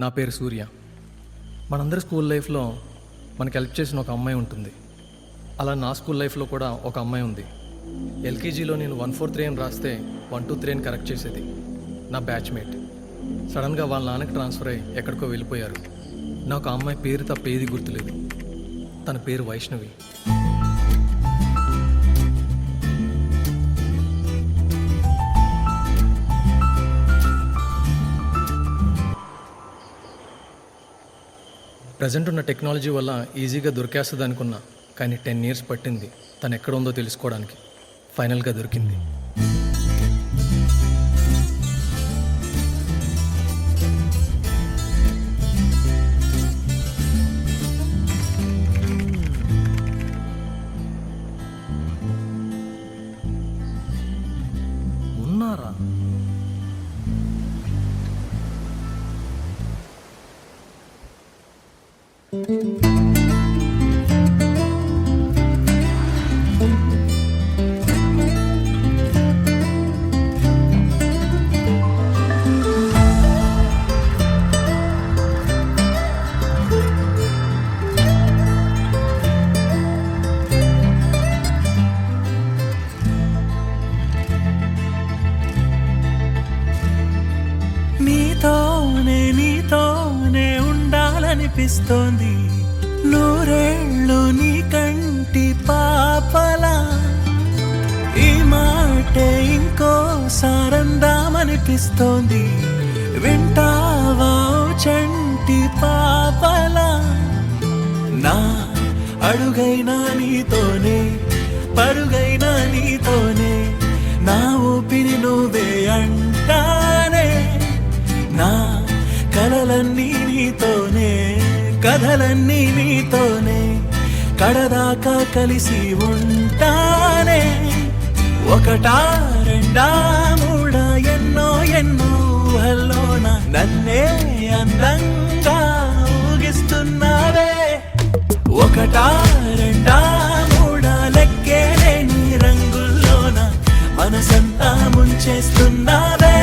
నా పేరు సూర్య. మనందరి స్కూల్ లైఫ్లో మనకి హెల్ప్ చేసిన ఒక అమ్మాయి ఉంటుంది. అలా నా స్కూల్ లైఫ్లో కూడా ఒక అమ్మాయి ఉంది. ఎల్కేజీలో నేను 143 అని రాస్తే 123 అని కరెక్ట్ చేసేది. నా బ్యాచ్మేట్ సడన్గా వాళ్ళ నాన్నకి ట్రాన్స్ఫర్ అయ్యి ఎక్కడికో వెళ్ళిపోయారు. నాకు ఆ అమ్మాయి పేరు తప్ప ఏది గుర్తులేదు. తన పేరు వైష్ణవి. ప్రజెంట్ ఉన్న టెక్నాలజీ వల్ల ఈజీగా దొరికేస్తుంది అనుకున్నా, కానీ 10 years పట్టింది తను ఎక్కడ ఉందో తెలుసుకోవడానికి. ఫైనల్గా దొరికింది. ఉన్నారా? నీతోనే ఉండాలనిపిస్తోంది. నూరేళ్ళు నీ కంటి పాపలా ఈ మాటే ఇంకోసారందామనిపిస్తోంది. వింటావా చంటి పాపలా? నా అడుగైనా నీతోనే, పరుగైనా నీతోనే, నా ఊపిరి నువ్వే అంటానే. నా కలలన్నీ నీతోనే, కథలన్నీ నీతోనే, కడదాకా కలిసి ఉంటానే. ఒకటా రెండా మూడా ఎన్నో ఎన్నో ఊహల్లోన నన్నే అందంగా ఊగిస్తున్నావే. ఒకటా రెండా మూడా లెక్కే లేని రంగుల్లోన మనసంతా ముంచేస్తున్నావే.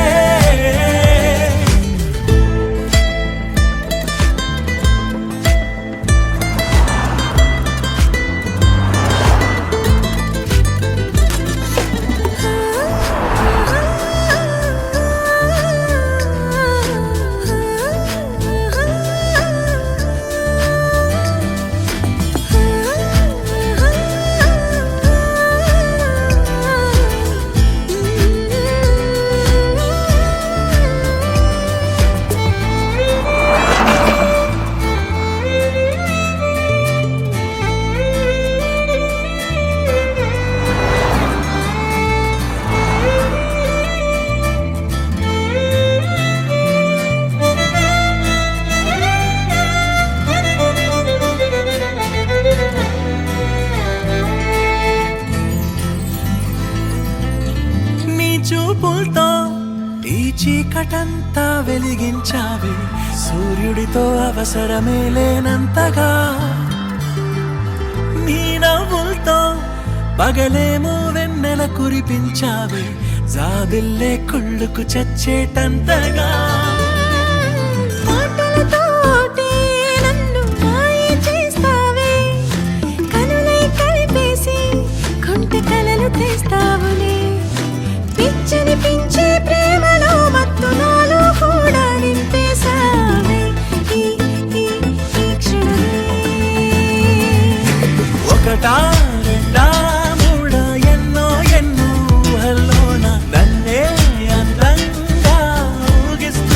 చూపులతో ఈ చీకటంతా వెలిగించావి. సూర్యుడితో అవసరమే లేనంతగా నీ నవ్వులతో పగలేమో వెన్నెల కురిపించావి. జాబిల్లే కుళ్ళుకు చచ్చేటంతగా పిచ్చనిపించే ప్రేమలో మత్తు నాలో కూడా నింపేశావే ఈ క్షణమే. ఒకటా రెండా మూడా ఎన్నో ఎన్నో ఊహల్లోన నన్నే అందంగా ఊగిస్తూ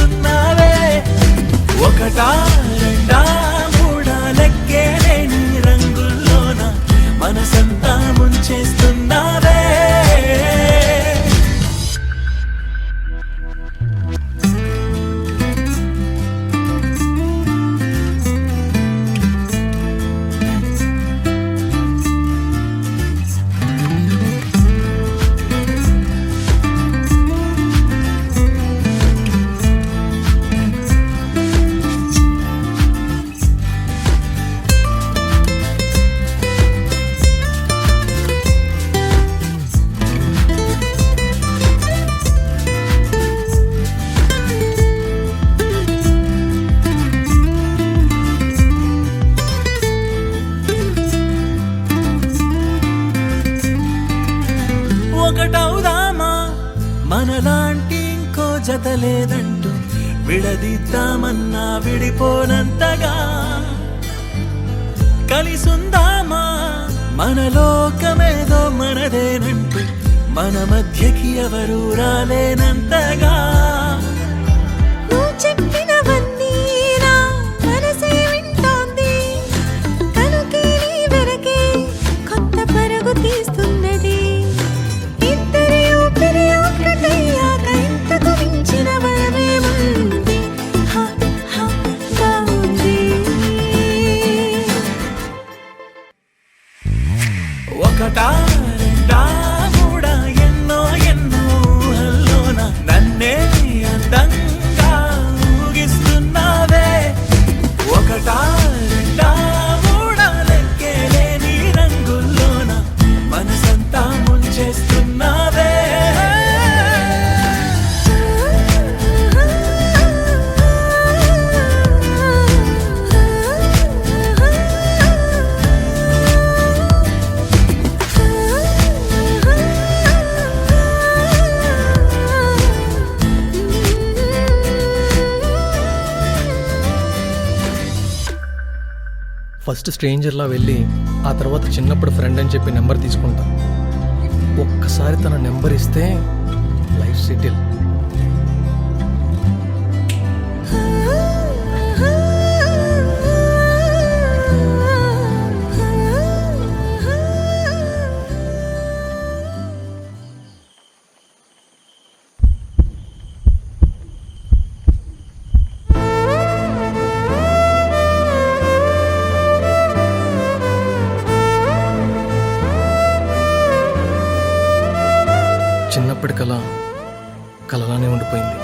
జత లేదంటూ విడదీద్దామన్నా విడిపోనంతగా కలిసుందామా మన లోకమేదో మనదేనంటూ మన మధ్యకి ఎవరు రాలేనంతగా నువ్వు చెప్పినవన్నీ నా మనసే వింటోంది కనుకే నీ వెనకే కొత్త పరుగు తీస్తున్నది ఇద్దరి ఊపిరి ఒక్కటయ్యాక ఇంతకు మించిన వరమేముంది హా, హా, బాగుంది. ఒకటా రెండా మూడా ఎన్నో ఎన్నో ఊహల్లోన నన్నే అందంగా ఊగిస్తున్నావే ఒకటా రెండా మూడా లెక్కేలేని రంగుల్లోన మనసంతా ముంచేస్తున్నావే ఫస్ట్ స్ట్రేంజర్లా వెళ్ళి ఆ తర్వాత చిన్నప్పుడు ఫ్రెండ్ అని చెప్పి నెంబర్ తీసుకుంటా. ఒక్కసారి తన నెంబర్ ఇస్తే లైఫ్ సెటిల్. చిన్నప్పటి కళ కలలానే ఉండిపోయింది.